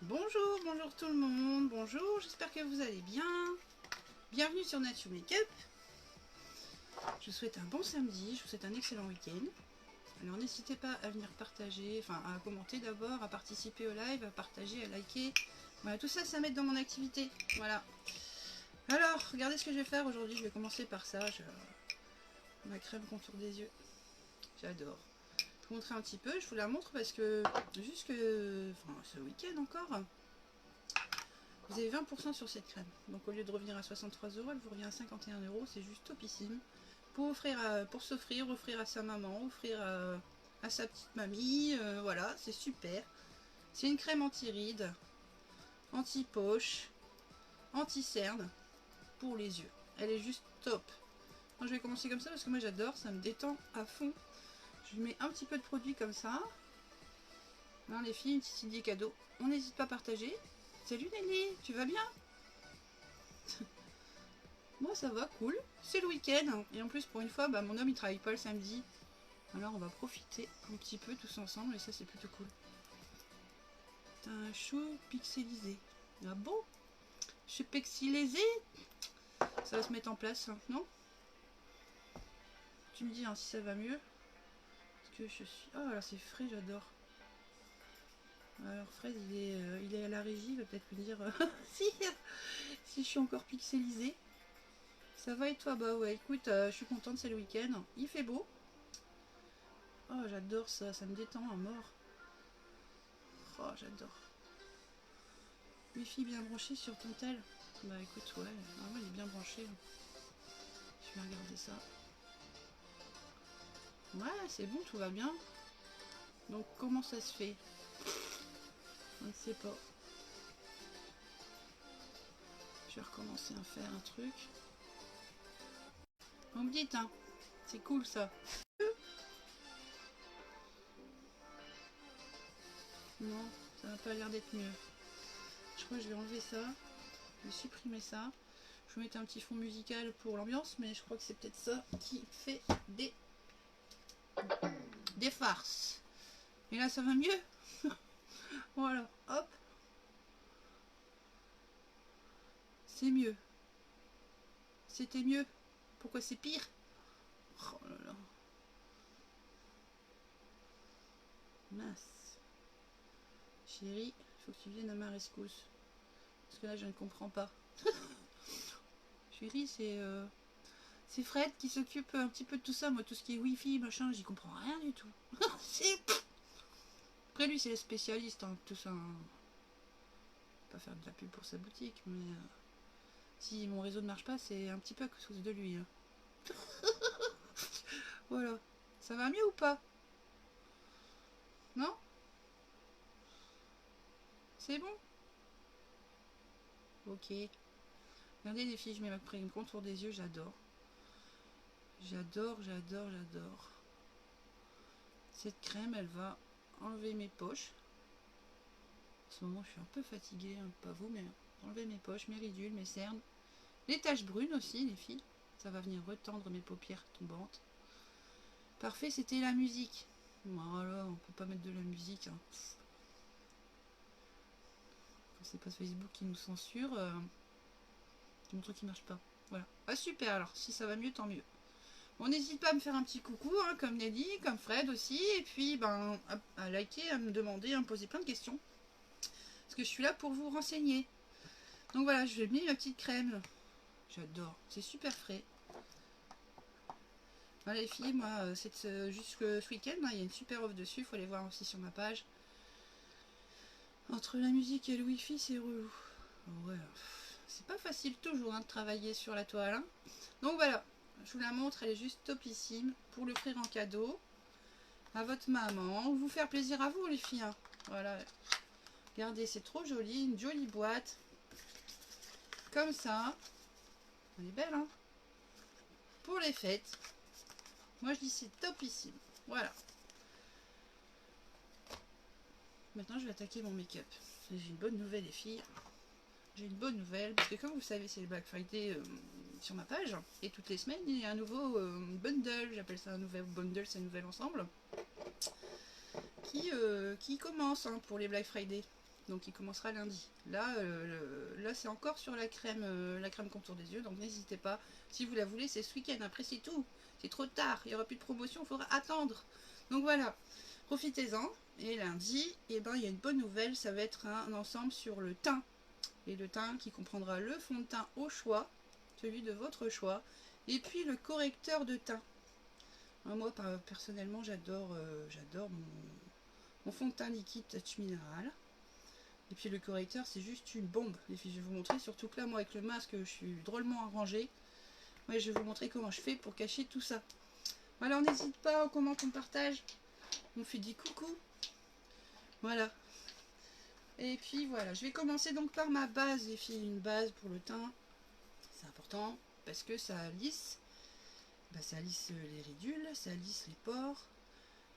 Bonjour, bonjour tout le monde, bonjour, j'espère que vous allez bien. Bienvenue sur Nature Makeup. Je vous souhaite un bon samedi, je vous souhaite un excellent week-end. Alors n'hésitez pas à venir partager, enfin à commenter d'abord, à participer au live, à partager, à liker. Voilà, tout ça, c'est à mettre dans mon activité. Voilà. Alors, regardez ce que je vais faire aujourd'hui, je vais commencer par ça. Ma crème contour des yeux, j'adore. Je vais vous montrer un petit peu, je vous la montre parce que jusque ce week-end encore, vous avez 20% sur cette crème. Donc au lieu de revenir à 63 €, elle vous revient à 51 €. C'est juste topissime. Pour s'offrir, offrir à sa maman, offrir à sa petite mamie. Voilà, c'est super. C'est une crème anti-rides, anti-poche, anti-cerne pour les yeux. Elle est juste top. Moi, je vais commencer comme ça parce que moi j'adore, ça me détend à fond. Je lui mets un petit peu de produit comme ça. Hein, les filles, une petite idée cadeau. On n'hésite pas à partager. Salut Nelly, tu vas bien? Moi ça va, cool. C'est le week-end. Et en plus pour une fois, mon homme il travaille pas le samedi. Alors on va profiter un petit peu tous ensemble et ça c'est plutôt cool. T'as un chou pixelisé. Ah bon? Je suis pixelisé? Ça va se mettre en place, hein, non? Tu me dis si ça va mieux. Parce que je suis... Oh là c'est frais, j'adore. Alors Fred il est à la régie, il va peut-être me dire si je suis encore pixelisé. Ça va et toi? Bah ouais, écoute, je suis contente, c'est le week-end. Il fait beau. Oh, j'adore ça, ça me détend à mort. Oh, j'adore. Wi-Fi bien branché sur ton tel? Bah écoute, ouais, il est bien branché. Je vais regarder ça. Ouais, c'est bon, tout va bien. Donc, comment ça se fait? On ne sait pas. Je vais recommencer à faire un truc. Vous me dites, hein. C'est cool ça. Non, ça n'a pas l'air d'être mieux. Je crois que je vais enlever ça. Je vais supprimer ça. Je vais mettre un petit fond musical pour l'ambiance, mais je crois que c'est peut-être ça qui fait des farces. Et là, ça va mieux. Voilà, hop. C'est mieux. C'était mieux. Pourquoi c'est pire? Oh là là. Mince. Chérie, il faut que tu viennes à ma rescousse. Parce que là, je ne comprends pas. Chérie, c'est Fred qui s'occupe un petit peu de tout ça. Moi, tout ce qui est Wi-Fi, machin, j'y comprends rien du tout. Après, lui, c'est le spécialiste, hein, tout ça. Hein. Pas faire de la pub pour sa boutique, mais si mon réseau ne marche pas, c'est un petit peu à cause de lui. Hein. Voilà. Ça va mieux ou pas? Non? C'est bon? Ok. Regardez les filles, je mets ma crème contour des yeux, j'adore. J'adore, j'adore, j'adore. Cette crème, elle va enlever mes poches. En ce moment, je suis un peu fatiguée, hein, pas vous, mais enlever mes poches, mes ridules, mes cernes. Les taches brunes aussi, les filles. Ça va venir retendre mes paupières tombantes. Parfait, c'était la musique. Voilà, on peut pas mettre de la musique. Hein. C'est pas Facebook qui nous censure. C'est mon truc qui marche pas. Voilà. Ah super, alors si ça va mieux, tant mieux. Bon, n'hésite pas à me faire un petit coucou, hein, comme Nelly, comme Fred aussi. Et puis, à liker, à me demander, à me poser plein de questions. Parce que je suis là pour vous renseigner. Donc voilà, je vais mettre ma petite crème. J'adore, c'est super frais. Voilà les filles, moi, jusque ce week-end, il y a une super offre dessus, il faut aller voir aussi sur ma page. Entre la musique et le wifi, c'est relou. Ouais, c'est pas facile toujours de travailler sur la toile. Hein. Donc voilà, je vous la montre, elle est juste topissime pour l'offrir en cadeau à votre maman, ou vous faire plaisir à vous les filles. Hein. Voilà, regardez, c'est trop joli, une jolie boîte. Comme ça. Elle est belle, hein? Pour les fêtes. Moi, je dis c'est topissime. Voilà. Maintenant, je vais attaquer mon make-up. J'ai une bonne nouvelle, les filles. J'ai une bonne nouvelle, parce que comme vous savez, c'est le Black Friday sur ma page. Et toutes les semaines, il y a un nouveau bundle. J'appelle ça un nouvel bundle, c'est un nouvel ensemble. Qui commence hein, pour les Black Friday. Donc il commencera lundi. Là, là c'est encore sur la crème contour des yeux. Donc n'hésitez pas. Si vous la voulez, c'est ce week-end. Après c'est tout. C'est trop tard. Il n'y aura plus de promotion. Il faudra attendre. Donc voilà. Profitez-en. Et lundi, eh ben, il y a une bonne nouvelle. Ça va être un ensemble sur le teint. Et le teint qui comprendra le fond de teint au choix. Celui de votre choix. Et puis le correcteur de teint. Moi personnellement j'adore mon fond de teint liquide Touch Mineral. Et puis le correcteur c'est juste une bombe. Les filles, je vais vous montrer, surtout que là moi avec le masque je suis drôlement arrangée. Ouais, je vais vous montrer comment je fais pour cacher tout ça. Voilà, on n'hésite pas, on commente, on partage. On fait des coucou. Voilà. Et puis voilà, je vais commencer donc par ma base les filles. Une base pour le teint. C'est important parce que ça lisse. Ça lisse les ridules, ça lisse les pores.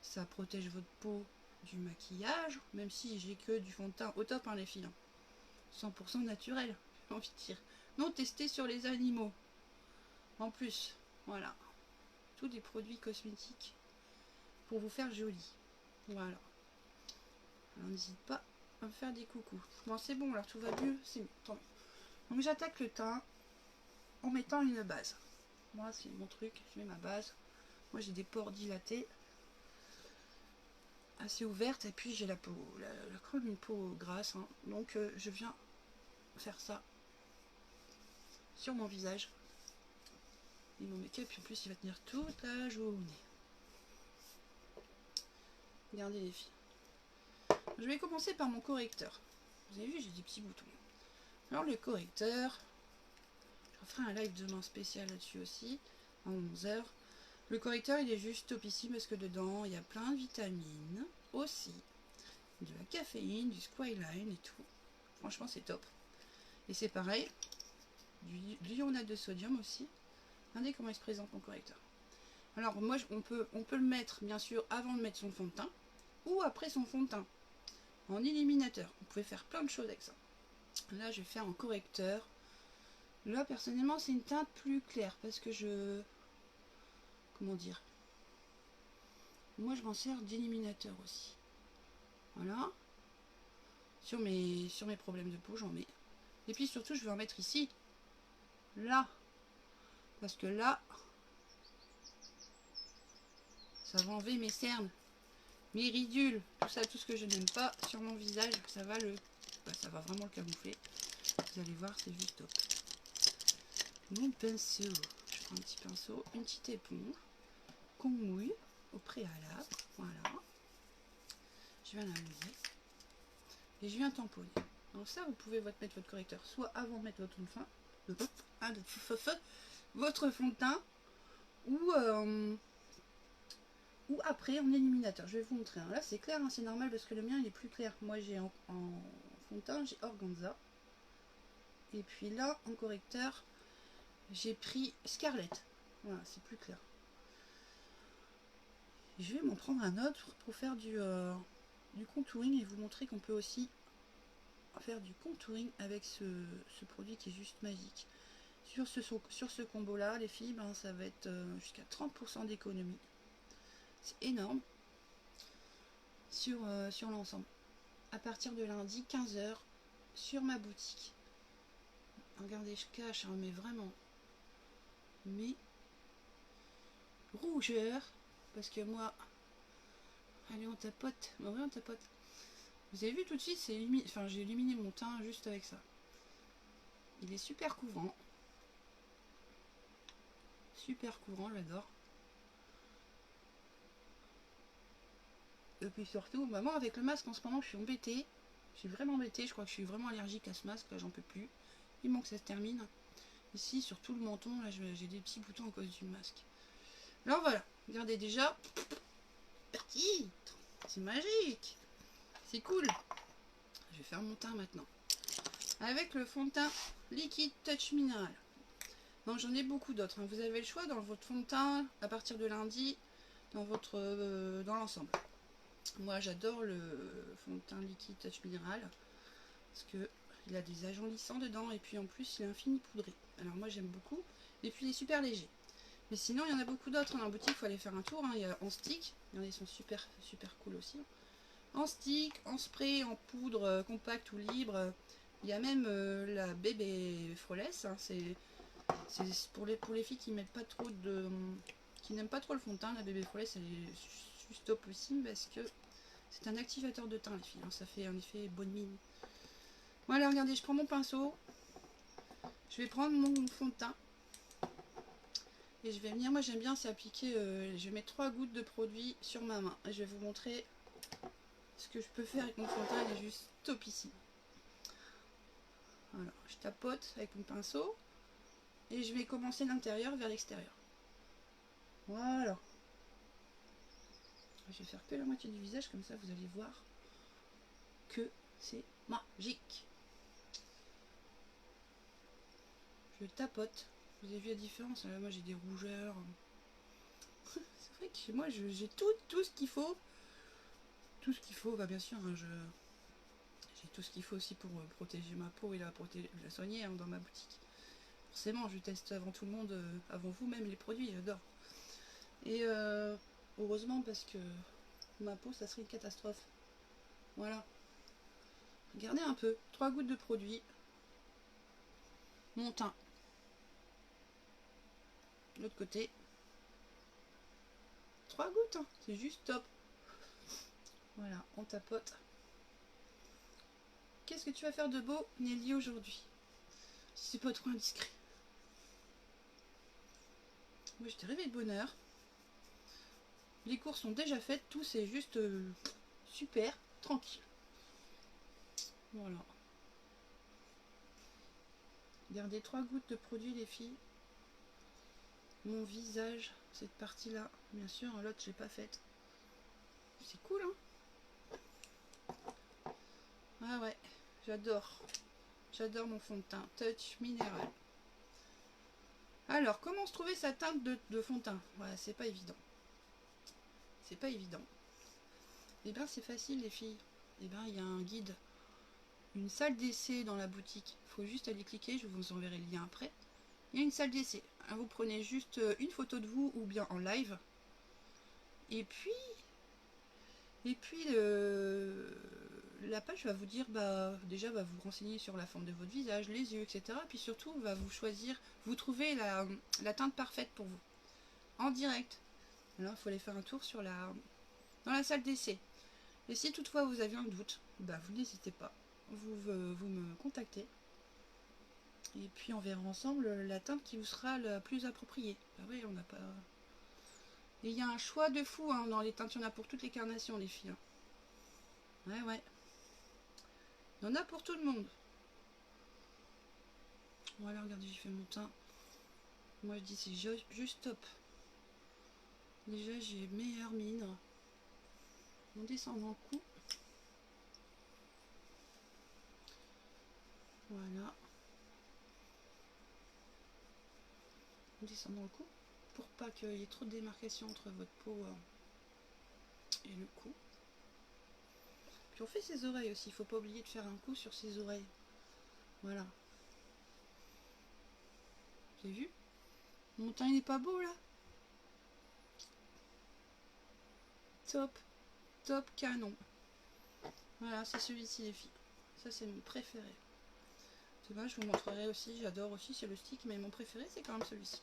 Ça protège votre peau du maquillage, même si j'ai que du fond de teint au top les filles, 100% naturel, j'ai envie de dire, non testé sur les animaux en plus. Voilà, tous des produits cosmétiques pour vous faire joli. Voilà, alors n'hésite pas à me faire des coucous. Bon c'est bon, alors tout va mieux, c'est mieux. Donc j'attaque le teint en mettant une base. Moi c'est mon truc, je mets ma base. Moi j'ai des pores dilatés assez ouverte, et puis j'ai la peau, comme une peau grasse, hein. Donc je viens faire ça sur mon visage et mon make-up, en plus il va tenir toute la journée. Regardez les filles, je vais commencer par mon correcteur. Vous avez vu, j'ai des petits boutons. Alors le correcteur, je ferai un live demain spécial là-dessus aussi à 11h. Le correcteur il est juste topissime parce que dedans il y a plein de vitamines aussi, de la caféine, du squalane et tout. Franchement c'est top. Et c'est pareil, du ionate de sodium aussi. Regardez comment il se présente mon correcteur. Alors moi on peut le mettre bien sûr avant de mettre son fond de teint ou après son fond de teint en éliminateur. Vous pouvez faire plein de choses avec ça. Là je vais faire en correcteur. Là personnellement c'est une teinte plus claire parce que comment dire, moi je m'en sers d'éliminateur aussi. Voilà, sur mes problèmes de peau j'en mets. Et puis surtout je vais en mettre ici, là, parce que là ça va enlever mes cernes, mes ridules, tout ce que je n'aime pas sur mon visage. Ça va ça va vraiment le camoufler. Vous allez voir, c'est juste top. Mon pinceau, je prends un petit pinceau, une petite éponge qu'on mouille au préalable. Voilà, je viens la mouiller et je viens tamponner. Donc ça, vous pouvez mettre votre correcteur soit avant de mettre votre fond de teint, votre fond de teint, ou après en éliminateur. Je vais vous montrer. Là c'est clair, hein, c'est normal parce que le mien il est plus clair. Moi j'ai en fond de teint, j'ai Organza. Et puis là en correcteur, j'ai pris Scarlett. Voilà, c'est plus clair. Je vais m'en prendre un autre pour faire du contouring et vous montrer qu'on peut aussi faire du contouring avec ce produit qui est juste magique. Sur ce combo là les filles, ça va être jusqu'à 30% d'économie. C'est énorme sur l'ensemble. À partir de lundi 15h sur ma boutique. Regardez, je cache, hein, mais vraiment mes rougeurs, parce que moi, allez on tapote, oui on tapote. Vous avez vu tout de suite, c'est j'ai éliminé mon teint juste avec ça. Il est super couvrant, j'adore. Et puis surtout, moi avec le masque en ce moment je suis embêtée. Je suis vraiment embêtée, je crois que je suis vraiment allergique à ce masque, là j'en peux plus. Il manque que ça se termine. Ici sur tout le menton, là j'ai des petits boutons à cause du masque. Alors voilà, regardez déjà. Parti. C'est magique. C'est cool. Je vais faire mon teint maintenant. Avec le fond de teint liquide Touch Mineral. Donc j'en ai beaucoup d'autres, hein. Vous avez le choix dans votre fond de teint à partir de lundi dans l'ensemble. Moi j'adore le fond de teint liquide Touch Mineral parce que il a des agencissants dedans et puis en plus il est infini poudré. Alors moi j'aime beaucoup et puis il est super léger. Mais sinon il y en a beaucoup d'autres, hein. En boutique il faut aller faire un tour, hein. Il y a en stick, il y en a, ils sont super cool aussi. En stick, en spray, en poudre compacte ou libre. Il y a même la bébé Froless. Hein, c'est pour les filles qui mettent pas trop de, qui n'aiment pas trop le fond de teint. La bébé Froless, elle est juste top aussi parce que c'est un activateur de teint, les filles. Hein, ça fait un effet bonne mine. Voilà, regardez, je prends mon pinceau. Je vais prendre mon fond de teint. Et je vais venir, moi j'aime bien, c'est appliquer, je vais mettre 3 gouttes de produit sur ma main. Et je vais vous montrer ce que je peux faire avec mon fond de teint, il est juste topissime. Voilà, je tapote avec mon pinceau. Et je vais commencer l'intérieur vers l'extérieur. Voilà. Je vais faire que la moitié du visage, comme ça vous allez voir que c'est magique. Je tapote. Vous avez vu la différence? Là, moi j'ai des rougeurs. C'est vrai que chez moi j'ai tout ce qu'il faut. Tout ce qu'il faut, bah bien sûr, hein, j'ai tout ce qu'il faut aussi pour protéger ma peau et la soigner hein, dans ma boutique. Forcément, je teste avant tout le monde, avant vous même les produits, j'adore. Et heureusement parce que ma peau, ça serait une catastrophe. Voilà. Regardez un peu, 3 gouttes de produit. Mon teint. De l'autre côté. 3 gouttes, hein, c'est juste top. Voilà, on tapote. Qu'est-ce que tu vas faire de beau, Nelly, aujourd'hui? Si c'est pas trop indiscret. Moi, je t'ai rêvé de bonheur. Les courses sont déjà faites, tout c'est juste super, tranquille. Voilà. Gardez 3 gouttes de produit, les filles. Mon visage, cette partie-là, bien sûr, l'autre, je l'ai pas faite. C'est cool, hein? Ah ouais, j'adore. J'adore mon fond de teint. Touch minéral. Alors, comment se trouver sa teinte de fond de teint? Voilà, c'est pas évident. C'est pas évident. Eh bien, c'est facile, les filles. Eh bien, il y a un guide. Une salle d'essai dans la boutique. Il faut juste aller cliquer, je vous enverrai le lien après. Il y a une salle d'essai. Vous prenez juste une photo de vous ou bien en live. Et puis la page va vous dire, déjà va vous renseigner sur la forme de votre visage, les yeux, etc. Puis surtout va vous choisir, vous trouvez la teinte parfaite pour vous. En direct. Alors il faut aller faire un tour dans la salle d'essai. Et si toutefois vous avez un doute, vous n'hésitez pas. Vous me contactez. Et puis on verra ensemble la teinte qui vous sera la plus appropriée. Oui, on n'a pas... Et il y a un choix de fou hein, dans les teintes, il y en a pour toutes les carnations, les filles. Ouais. Il y en a pour tout le monde. Voilà, regardez, j'ai fait mon teint. Moi je dis c'est juste top. Déjà j'ai meilleure mine. On descend dans le cou. Voilà. On descend dans le cou. Pour pas qu'il y ait trop de démarcation entre votre peau et le cou. Puis on fait ses oreilles aussi. Il faut pas oublier de faire un coup sur ses oreilles. Voilà. Vous avez vu? Mon teint il n'est pas beau là? Top canon. Voilà, c'est celui-ci les filles. Ça c'est mon préféré. Demain je vous montrerai aussi, j'adore aussi, c'est le stick, mais mon préféré c'est quand même celui-ci.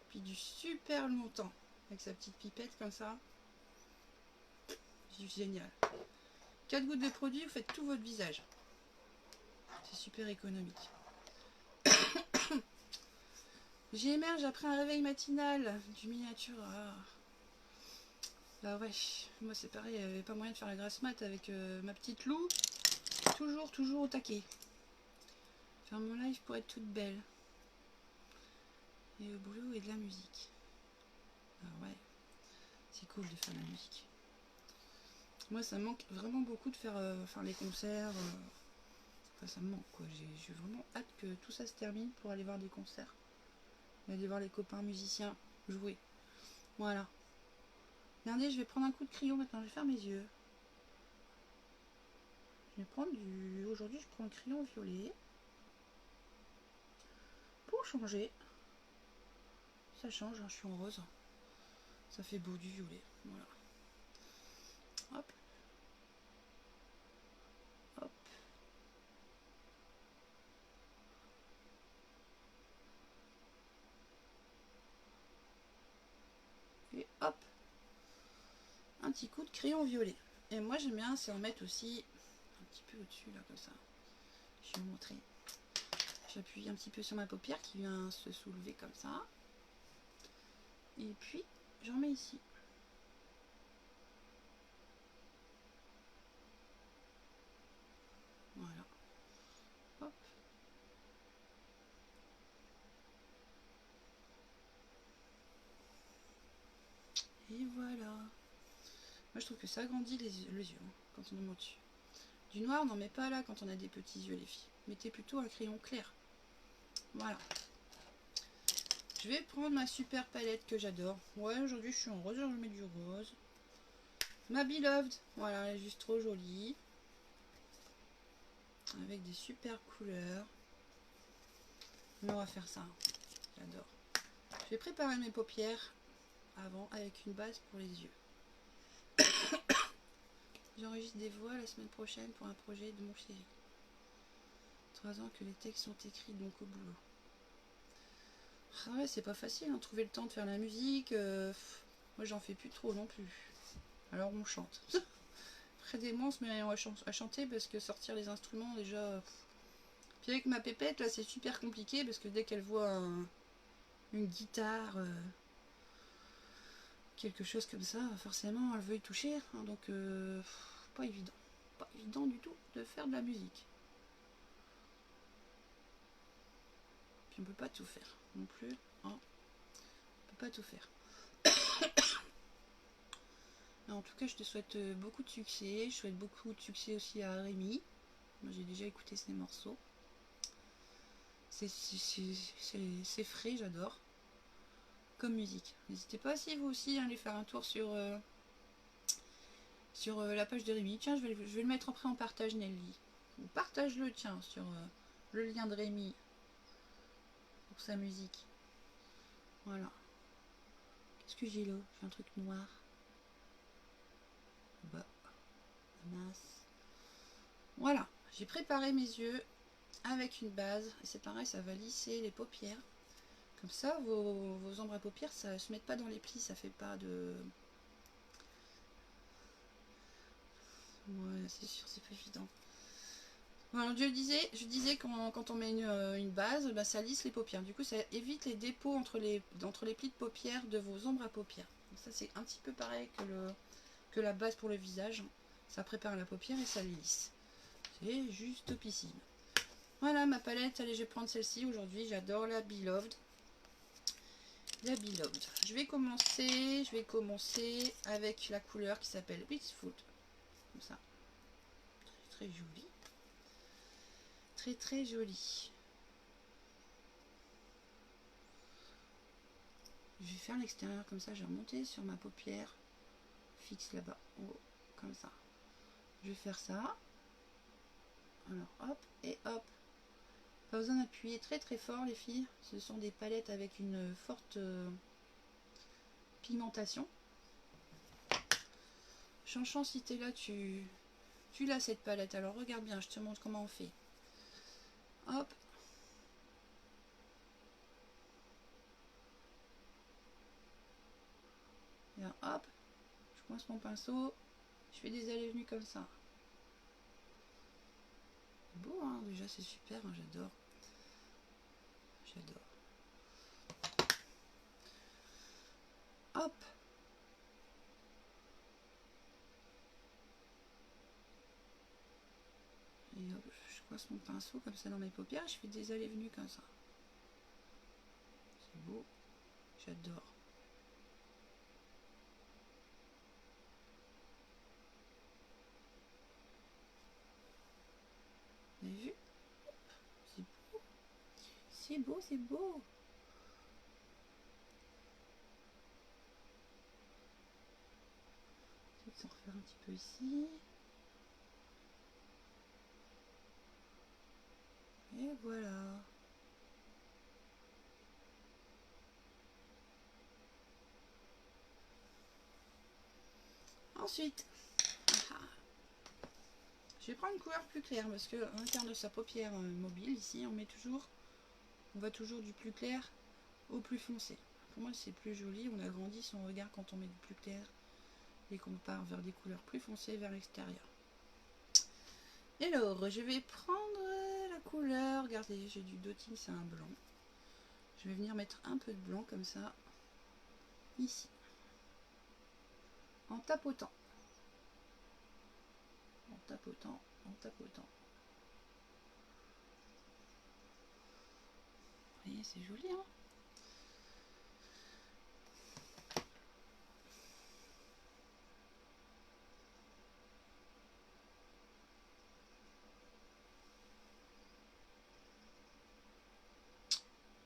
Puis du super long temps, avec sa petite pipette comme ça. C'est génial. 4 gouttes de produit, vous faites tout votre visage. C'est super économique. J'émerge après un réveil matinal du miniature. Bah ouais, moi c'est pareil, il n'y avait pas moyen de faire la grasse mat avec ma petite Lou. Toujours au taquet. Faire mon live pour être toute belle. Et au boulot et de la musique. Ah ouais, c'est cool de faire de la musique. Moi ça me manque vraiment beaucoup de faire les concerts. Enfin ça me manque quoi, j'ai vraiment hâte que tout ça se termine pour aller voir des concerts. Aller voir les copains musiciens jouer. Voilà. Regardez, je vais prendre un coup de crayon maintenant, je vais faire mes yeux. Je vais prendre aujourd'hui je prends le crayon violet. Pour changer. Ça change, hein, je suis en rose. Ça fait beau du violet. Voilà. Hop. un petit coup de crayon violet. Et moi j'aime bien, c'est en mettre aussi un petit peu au-dessus là comme ça. Je vais vous montrer. J'appuie un petit peu sur ma paupière qui vient se soulever comme ça. Et puis j'en mets ici. Voilà. Hop. Et voilà. Moi je trouve que ça agrandit les yeux hein, quand on en met au-dessus. Du noir, n'en met pas là quand on a des petits yeux les filles. Mettez plutôt un crayon clair. Voilà. Je vais prendre ma super palette que j'adore. Ouais, aujourd'hui je suis en rose, je mets du rose. Ma Beloved, voilà, elle est juste trop jolie. Avec des super couleurs. Mais on va faire ça. J'adore. Je vais préparer mes paupières avant avec une base pour les yeux. J'enregistre des voix la semaine prochaine pour un projet de mon chéri. 3 ans que les textes sont écrits donc au boulot. Ah ouais, c'est pas facile, hein, trouver le temps de faire la musique. Moi j'en fais plus trop non plus. Alors on chante. Près des mois on se met à chanter parce que sortir les instruments déjà. Puis avec ma pépette là c'est super compliqué parce que dès qu'elle voit une guitare, quelque chose comme ça, forcément elle veut y toucher. Hein, donc pas évident. Pas évident du tout de faire de la musique. Puis on peut pas tout faire non plus. Hein. On peut pas tout faire. En tout cas, je te souhaite beaucoup de succès. Je souhaite beaucoup de succès aussi à Rémi. Moi, j'ai déjà écouté ses morceaux. C'est frais, j'adore. Comme musique. N'hésitez pas si vous aussi à aller faire un tour sur la page de Rémi. Tiens, je vais le mettre après en partage, Nelly. Ou partage-le, tiens, sur le lien de Rémi pour sa musique. Voilà. Qu'est-ce que j'ai là? J'ai un truc noir. Bah, mince. Voilà, j'ai préparé mes yeux avec une base. Et c'est pareil, ça va lisser les paupières. Comme ça, vos ombres à paupières, ça ne se met pas dans les plis, ça fait pas de... Ouais, c'est sûr, c'est pas évident. Voilà, je disais quand on met une base, bah, ça lisse les paupières. Du coup, ça évite les dépôts entre les plis de paupières de vos ombres à paupières. Donc ça, c'est un petit peu pareil que la base pour le visage. Ça prépare la paupière et ça les lisse. C'est juste topissime. Voilà ma palette. Allez, je vais prendre celle-ci aujourd'hui. J'adore la Beloved. La Beloved. Je vais commencer avec la couleur qui s'appelle Wistful. Comme ça. Très, très joli. Très très joli. Je vais faire l'extérieur comme ça. Je vais remonter sur ma paupière fixe là-bas. Oh, comme ça. Je vais faire ça. Alors hop et hop. Pas besoin d'appuyer très très fort les filles. Ce sont des palettes avec une forte pigmentation. Chanchan, si t'es là, tu l'as cette palette. Alors regarde bien, je te montre comment on fait. Hop. Et là, hop. Je coince mon pinceau. Je fais des allées-venues comme ça. C'est beau, hein. Déjà c'est super, hein, j'adore. J'adore. Hop. Et hop, je coince mon pinceau comme ça dans mes paupières. Je fais des allées-venues comme ça. C'est beau. J'adore. Vous avez vu? C'est beau. C'est beau, c'est beau. Je vais s'en refaire un petit peu ici. Et voilà. Ensuite, je vais prendre une couleur plus claire parce que à l'intérieur de sa paupière mobile, ici, on va toujours du plus clair au plus foncé. Pour moi, c'est plus joli. On agrandit son regard quand on met du plus clair et qu'on part vers des couleurs plus foncées vers l'extérieur. Et alors, je vais prendre la couleur. Regardez, j'ai du dotting, c'est un blanc. Je vais venir mettre un peu de blanc comme ça, ici, en tapotant. En tapotant, en tapotant. Vous voyez, c'est joli, hein?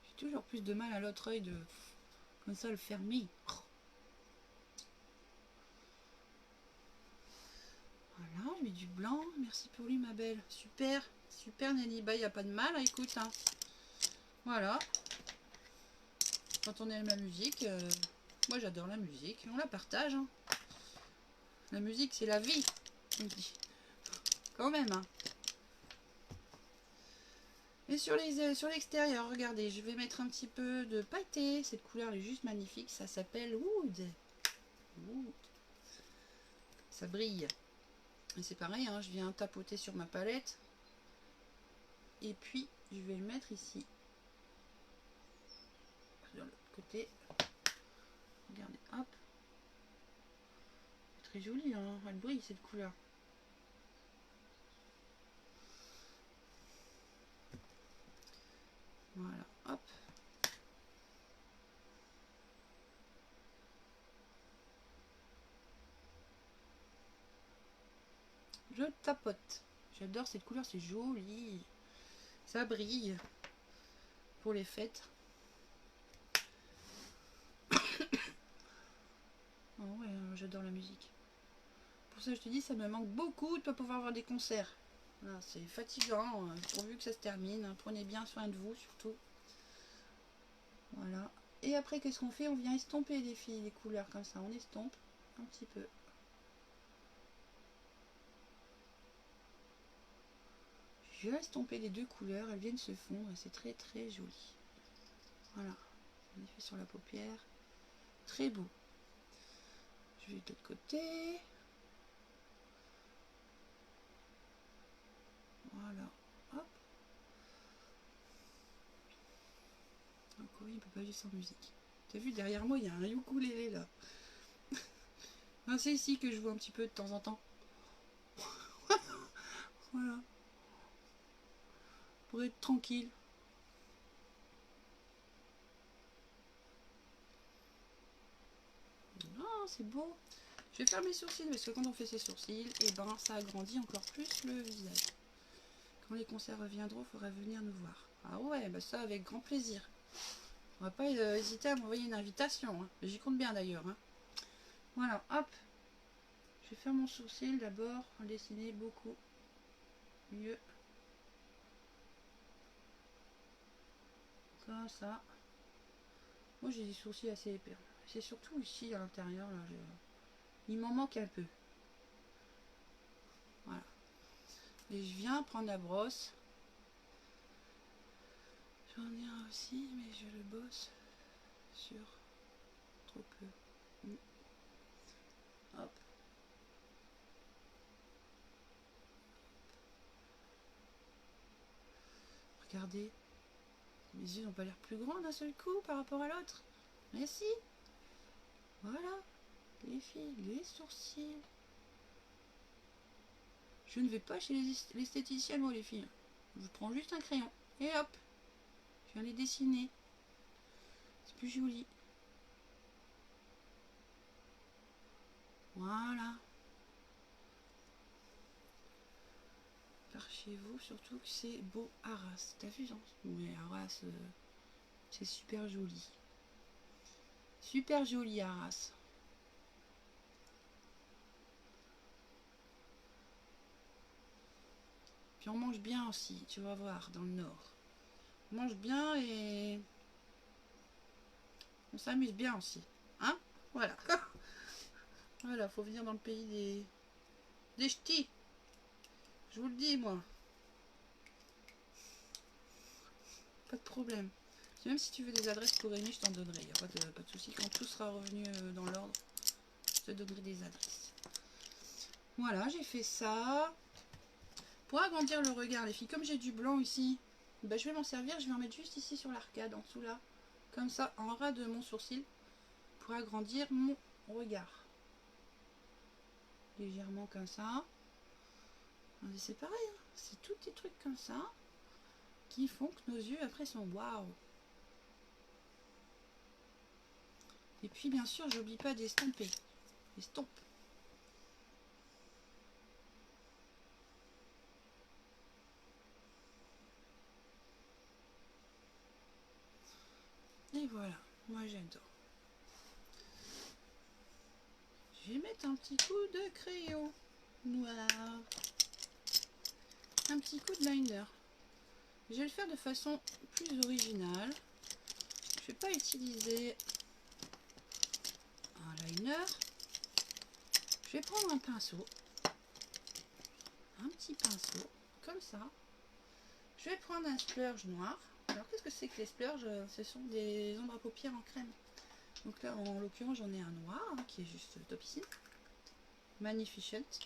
J'ai toujours plus de mal à l'autre œil de comme ça le fermer. Voilà, je mets du blanc. Merci pour lui, ma belle. Super, super Nelly. Bah, il n'y a pas de mal, hein, écoute. Hein. Voilà. Quand on aime la musique, moi j'adore la musique. On la partage. Hein. La musique, c'est la vie. On dit. Quand même. Hein. Et sur l'extérieur, regardez, je vais mettre un petit peu de pailleté. Cette couleur elle est juste magnifique. Ça s'appelle Wood. Wood. Ça brille. Et c'est pareil, hein, je viens tapoter sur ma palette. Et puis, je vais le mettre ici. Sur l'autre côté. Regardez, hop. Très jolie, hein, elle brille cette couleur. Voilà, hop. Je tapote. J'adore cette couleur, c'est joli. Ça brille. Pour les fêtes. Oh ouais, j'adore la musique. Pour ça, je te dis, ça me manque beaucoup de ne pas pouvoir avoir des concerts. C'est fatigant, pourvu que ça se termine. Prenez bien soin de vous, surtout. Voilà. Et après, qu'est-ce qu'on fait? On vient estomper les filles, les couleurs comme ça. On estompe un petit peu. Je vais estomper les deux couleurs. Elles viennent se fondre et c'est très très joli. Voilà. On est fait sur la paupière. Très beau. Je vais de l'autre côté. Voilà. Hop. Encore il ne peut pas jouer sans musique. T'as vu, derrière moi, il y a un ukulélé là. C'est ici que je joue un petit peu de temps en temps. Voilà. Pour être tranquille. Ah, c'est beau. Je vais faire mes sourcils parce que quand on fait ses sourcils, et ben ça agrandit encore plus le visage. Quand les concerts reviendront, il faudra venir nous voir. Ah ouais, bah ça avec grand plaisir. On va pas hésiter à m'envoyer une invitation. Hein. J'y compte bien d'ailleurs. Hein. Voilà, hop. Je vais faire mon sourcil d'abord, en dessiner beaucoup mieux. Comme ça. Moi j'ai des sourcils assez épais. C'est surtout ici à l'intérieur. Là, il m'en manque un peu. Voilà. Et je viens prendre la brosse. J'en ai un aussi, mais je le bosse sur trop peu. Hop. Regardez. Mes yeux n'ont pas l'air plus grands d'un seul coup par rapport à l'autre. Mais si. Voilà. Les filles, les sourcils. Je ne vais pas chez l'esthéticienne, moi les filles. Je prends juste un crayon. Et hop. Je viens les dessiner. C'est plus joli. Voilà. Par chez vous, surtout que c'est beau Arras. T'as vu, hein? Mais Arras, c'est super joli. Super joli Arras. Puis on mange bien aussi, tu vas voir, dans le nord. On mange bien et on s'amuse bien aussi. Hein? Voilà. Voilà, faut venir dans le pays des ch'tis. Je vous le dis, moi. Pas de problème. Même si tu veux des adresses pour Rémi, je t'en donnerai. Il n'y a pas de souci. Quand tout sera revenu dans l'ordre, Je te donnerai des adresses. Voilà, j'ai fait ça. Pour agrandir le regard, les filles, comme j'ai du blanc ici, ben, je vais m'en servir. Je vais en mettre juste ici sur l'arcade, en dessous là. Comme ça, en ras de mon sourcil. Pour agrandir mon regard. Légèrement comme ça. C'est pareil, hein. C'est tous des trucs comme ça qui font que nos yeux après sont waouh. Et puis bien sûr, j'oublie pas d'estomper. Estompe. Et voilà, moi j'adore. Je vais mettre un petit coup de crayon noir. Un petit coup de liner. Je vais le faire de façon plus originale. Je ne vais pas utiliser un liner. Je vais prendre un pinceau. Un petit pinceau, comme ça. Je vais prendre un splurge noir. Alors qu'est-ce que c'est que les splurges? Ce sont des ombres à paupières en crème. Donc là, en l'occurrence, j'en ai un noir hein, qui est juste topissime. Magnificent.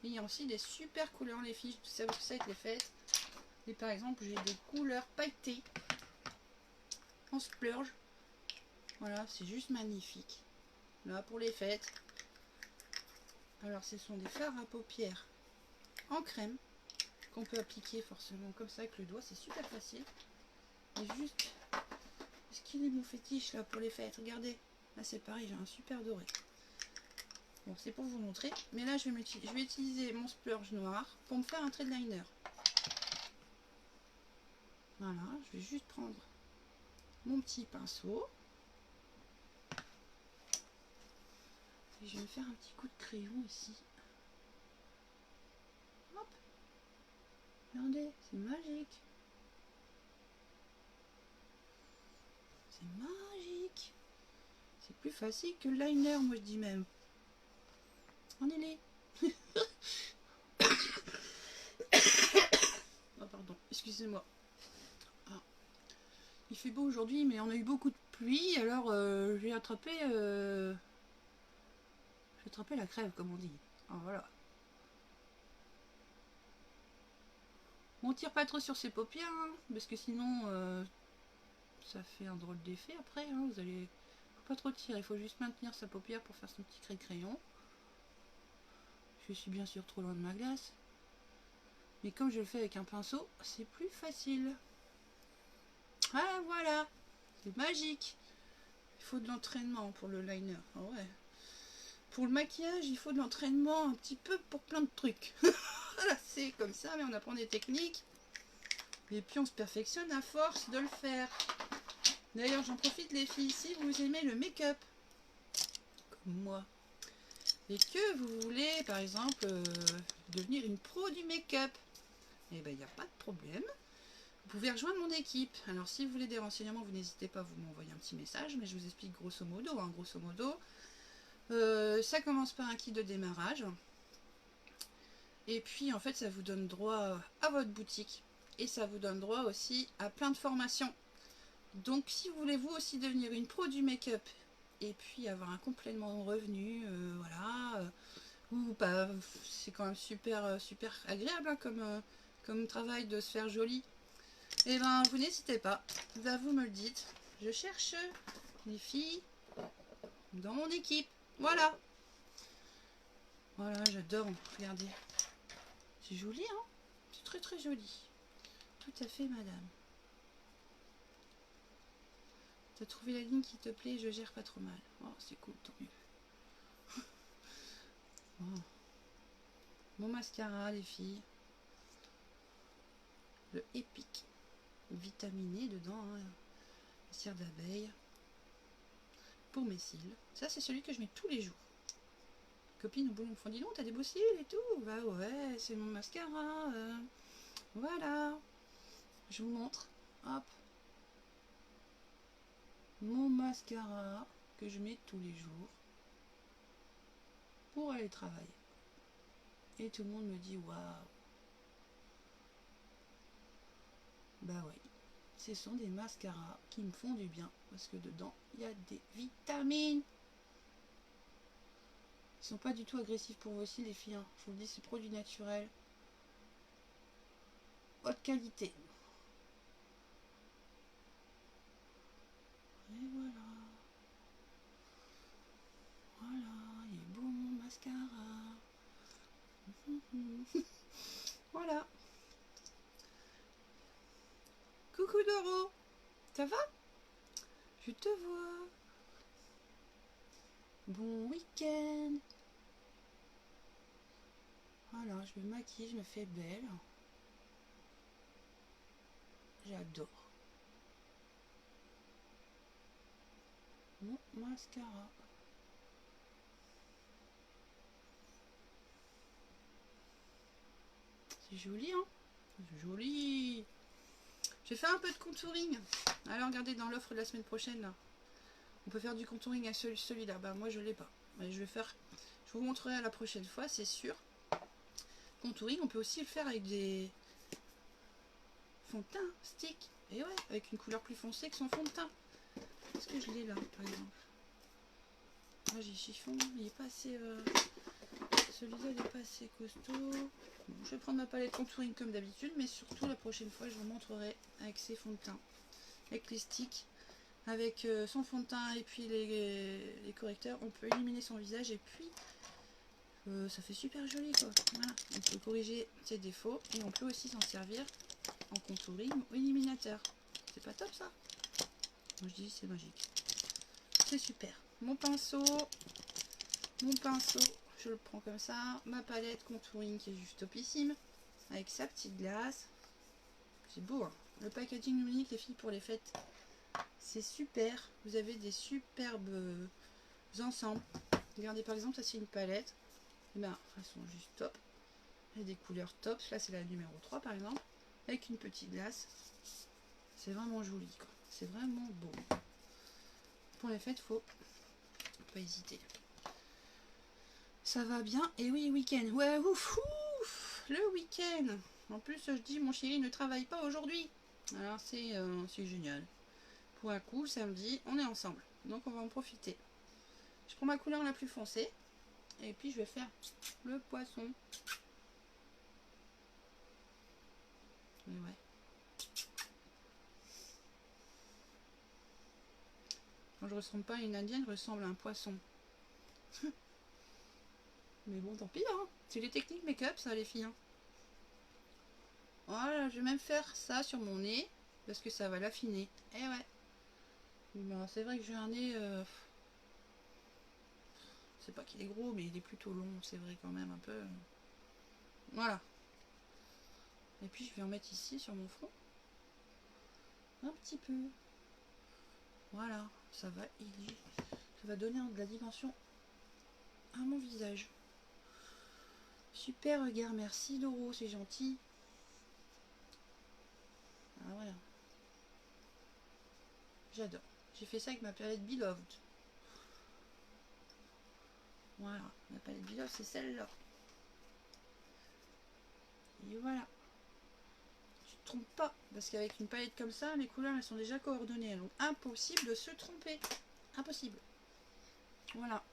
Et il y a aussi des super couleurs, les filles. Vous savez ce que c'est avec les fêtes. Et par exemple, j'ai des couleurs pailletées en splurge. Voilà, c'est juste magnifique. Là, pour les fêtes. Alors, ce sont des fards à paupières en crème qu'on peut appliquer forcément comme ça avec le doigt. C'est super facile. Et juste, est-ce qu'il est mon fétiche là pour les fêtes? Regardez. Là, c'est pareil, j'ai un super doré. Bon, c'est pour vous montrer. Mais là, je vais utiliser mon splurge noir pour me faire un trait de liner. Voilà, je vais juste prendre mon petit pinceau. Et je vais me faire un petit coup de crayon ici. Hop. Regardez, c'est magique. C'est magique. C'est plus facile que le liner, moi je dis même. On est les. Oh pardon, excusez-moi. Ah. Il fait beau aujourd'hui, mais on a eu beaucoup de pluie, alors j'ai attrapé la crève, comme on dit. Alors, voilà. On tire pas trop sur ses paupières, hein, parce que sinon ça fait un drôle d'effet après. Hein, vous allez faut pas trop tirer, il faut juste maintenir sa paupière pour faire son petit trait de crayon. Je suis bien sûr trop loin de ma glace. Mais comme je le fais avec un pinceau, c'est plus facile. Ah voilà, c'est magique. Il faut de l'entraînement pour le liner. Ah ouais. Pour le maquillage, il faut de l'entraînement un petit peu pour plein de trucs. Voilà, c'est comme ça, mais on apprend des techniques. Et puis on se perfectionne à force de le faire. D'ailleurs, j'en profite les filles, si vous aimez le make-up, comme moi, et que vous voulez, par exemple, devenir une pro du make-up, eh ben, il n'y a pas de problème. Vous pouvez rejoindre mon équipe. Alors, si vous voulez des renseignements, vous n'hésitez pas à vous m'envoyer un petit message, mais je vous explique grosso modo. Hein, grosso modo, ça commence par un kit de démarrage. Et puis, en fait, ça vous donne droit à votre boutique. Et ça vous donne droit aussi à plein de formations. Donc, si vous voulez vous aussi devenir une pro du make-up et puis avoir un complément de revenu, voilà, ou pas, c'est quand même super, super agréable hein, comme travail de se faire joli. Et ben, vous n'hésitez pas, là, vous me le dites. Je cherche les filles dans mon équipe. Voilà. Voilà, j'adore. Regardez. C'est joli, hein? C'est très très joli. Tout à fait, madame. T'as trouvé la ligne qui te plaît, je gère pas trop mal. Oh, c'est cool, tant mieux. Oh. Mon mascara, les filles. Le Epic. Vitaminé dedans, hein. Cire d'abeille. Pour mes cils. Ça, c'est celui que je mets tous les jours. Copines me font, dis donc, t'as des beaux cils et tout. Bah ouais, c'est mon mascara. Voilà. Je vous montre. Hop. Mon mascara que je mets tous les jours pour aller travailler. Et tout le monde me dit waouh. Bah oui, ce sont des mascaras qui me font du bien parce que dedans il y a des vitamines. Ils sont pas du tout agressifs pour vous aussi les filles. Hein. Je vous le dis, c'est produit naturel. Haute qualité. Et voilà. Voilà, il est beau mon mascara. Voilà. Coucou Doro. Ça va? Je te vois. Bon week-end. Voilà, je me maquille, je me fais belle. J'adore. Mon mascara. C'est joli, hein? C'est joli. Je vais faire un peu de contouring. Alors, regardez dans l'offre de la semaine prochaine, là. On peut faire du contouring à celui-là. Bah, moi, je l'ai pas. Mais je vais faire... Je vous montrerai à la prochaine fois, c'est sûr. Contouring, on peut aussi le faire avec des fonds de teint, stick. Et ouais, avec une couleur plus foncée que son fond de teint. Est-ce que je l'ai là, par exemple? Là, j'ai chiffon. Il est pas assez... Celui-là, il n'est pas assez costaud. Bon, je vais prendre ma palette contouring comme d'habitude, mais surtout la prochaine fois, je vous montrerai avec ses fonds de teint. Avec les sticks. Avec son fond de teint et puis les correcteurs, on peut éliminer son visage et puis ça fait super joli quoi. Voilà. On peut corriger ses défauts et on peut aussi s'en servir en contouring ou éliminateur. C'est pas top ça? Moi je dis c'est magique. C'est super. Mon pinceau, je le prends comme ça. Ma palette contouring qui est juste topissime avec sa petite glace. C'est beau hein. Le packaging unique les filles pour les fêtes. C'est super, vous avez des superbes ensembles. Regardez par exemple, ça c'est une palette. Et ben, elles sont juste top. Il y a des couleurs top. Là c'est la numéro 3 par exemple. Avec une petite glace. C'est vraiment joli quoi. C'est vraiment beau. Pour les fêtes, faut pas hésiter. Ça va bien. Et oui, week-end. Ouais, ouf, ouf. Le week-end. En plus, je dis, mon chéri ne travaille pas aujourd'hui. Alors c'est génial. Pour un coup, samedi, on est ensemble. Donc on va en profiter. Je prends ma couleur la plus foncée. Et puis je vais faire le poisson. Et ouais. Quand je ressemble pas à une indienne, je ressemble à un poisson. Mais bon, tant pis, hein. C'est les techniques make-up, ça, les filles. Hein. Voilà, je vais même faire ça sur mon nez. Parce que ça va l'affiner. Et ouais. Bon, c'est vrai que j'ai un nez... C'est pas qu'il est gros, mais il est plutôt long, c'est vrai quand même un peu. Voilà. Et puis je vais en mettre ici sur mon front. Un petit peu. Voilà, ça va donner de la dimension à mon visage. Super regard, merci Doro, c'est gentil. Ah voilà. J'adore. J'ai fait ça avec ma palette Beloved. Voilà, la palette Beloved c'est celle-là. Et voilà. Tu te trompes pas, parce qu'avec une palette comme ça, les couleurs elles sont déjà coordonnées. Donc impossible de se tromper. Impossible. Voilà.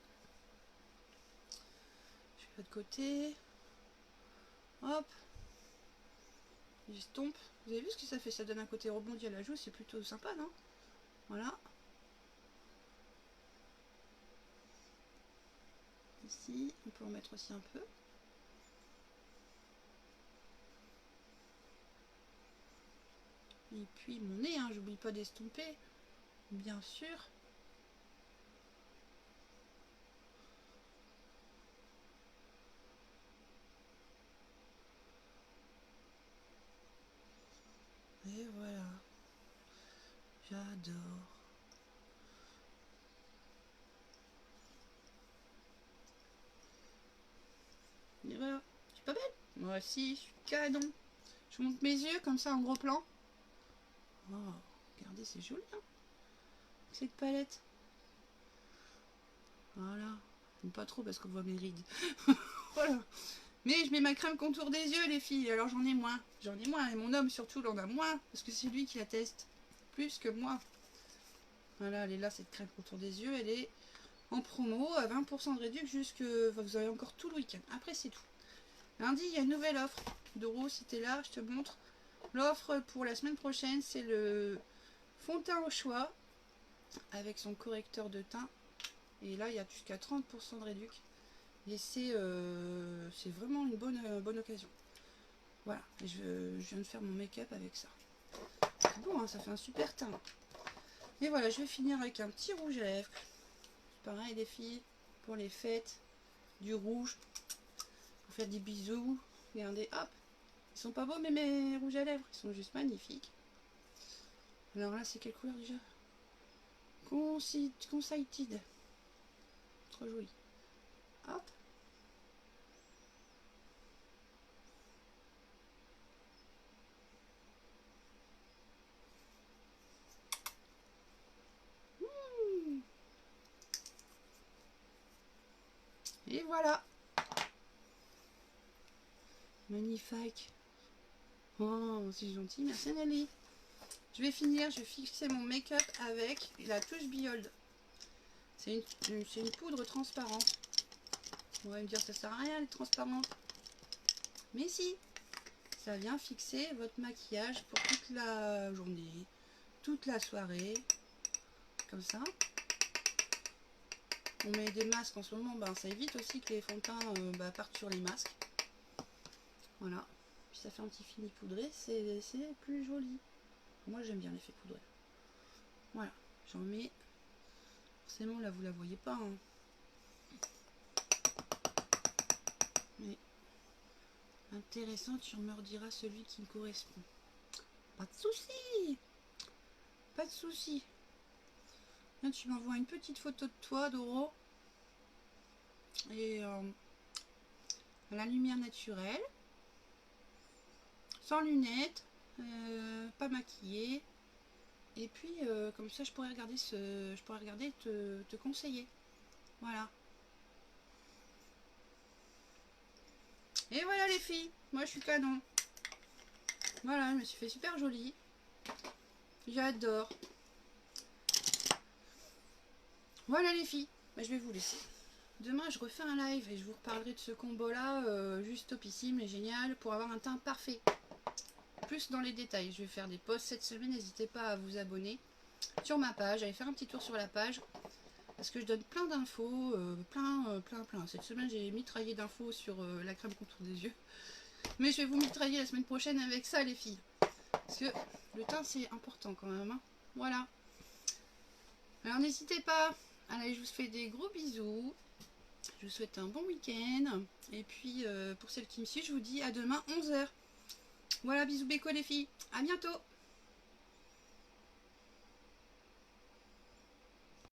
Je fais de côté. Hop. J'estompe. Vous avez vu ce que ça fait? Ça donne un côté rebondi à la joue, c'est plutôt sympa, non? Voilà. Ici, on peut en mettre aussi un peu. Et puis mon nez, hein, j'oublie pas d'estomper, bien sûr. Et voilà. J'adore. Et voilà. Je suis pas belle? Moi aussi, je suis canon. Je monte mes yeux comme ça en gros plan. Oh, regardez, c'est joli, hein, cette palette. Voilà. Pas trop parce qu'on voit mes rides. Voilà. Mais je mets ma crème contour des yeux, les filles. Alors j'en ai moins. J'en ai moins. Et mon homme, surtout, il en a moins. Parce que c'est lui qui la teste. Plus que moi. Voilà, elle est là, cette crème contour des yeux. Elle est en promo à 20% de réduction jusque... Vous avez encore tout le week-end. Après, c'est tout. Lundi, il y a une nouvelle offre. Doro, si t'es là, je te montre. L'offre pour la semaine prochaine, c'est le fond de teint au choix avec son correcteur de teint. Et là, il y a jusqu'à 30% de réduction. Et c'est vraiment une bonne occasion. Voilà, et je viens de faire mon make-up avec ça. C'est bon, hein, ça fait un super teint. Et voilà, je vais finir avec un petit rouge à lèvres. Pareil les filles, pour les fêtes, du rouge, pour faire des bisous. Regardez, hop, ils sont pas beaux mais mes rouges à lèvres, ils sont juste magnifiques. Alors là, c'est quelle couleur déjà? Consighted. Trop joli. Hop. Et voilà. Magnifique. Oh, c'est gentil. Merci Nelly. Je vais finir, je vais fixer mon make-up avec la touche Behold. C'est une poudre transparente. On va me dire ça sert à rien, elle est transparente. Mais si, ça vient fixer votre maquillage pour toute la journée, toute la soirée. Comme ça. On met des masques en ce moment, ben, ça évite aussi que les fonds de teint partent sur les masques. Voilà. Puis ça fait un petit fini poudré, c'est plus joli. Moi j'aime bien l'effet poudré. Voilà, j'en mets. Forcément là vous la voyez pas. Hein. Mais intéressant, tu me rediras celui qui me correspond. Pas de souci. Pas de souci. Là tu m'envoies une petite photo de toi, Doro. Et à la lumière naturelle. Sans lunettes. Pas maquillée. Et puis comme ça je pourrais regarder te conseiller. Voilà. Et voilà les filles, moi je suis canon. Voilà, je me suis fait super jolie. J'adore. Voilà les filles, bah, je vais vous laisser. Demain je refais un live et je vous reparlerai de ce combo là, juste topissime et génial pour avoir un teint parfait. Plus dans les détails, je vais faire des posts cette semaine, n'hésitez pas à vous abonner sur ma page, allez faire un petit tour sur la page. Parce que je donne plein d'infos, plein. Cette semaine, j'ai mitraillé d'infos sur la crème contour des yeux. Mais je vais vous mitrailler la semaine prochaine avec ça, les filles. Parce que le teint, c'est important quand même. Hein. Voilà. Alors, n'hésitez pas. Allez, je vous fais des gros bisous. Je vous souhaite un bon week-end. Et puis, pour celles qui me suivent, je vous dis à demain, 11 h. Voilà, bisous béco, les filles. À bientôt.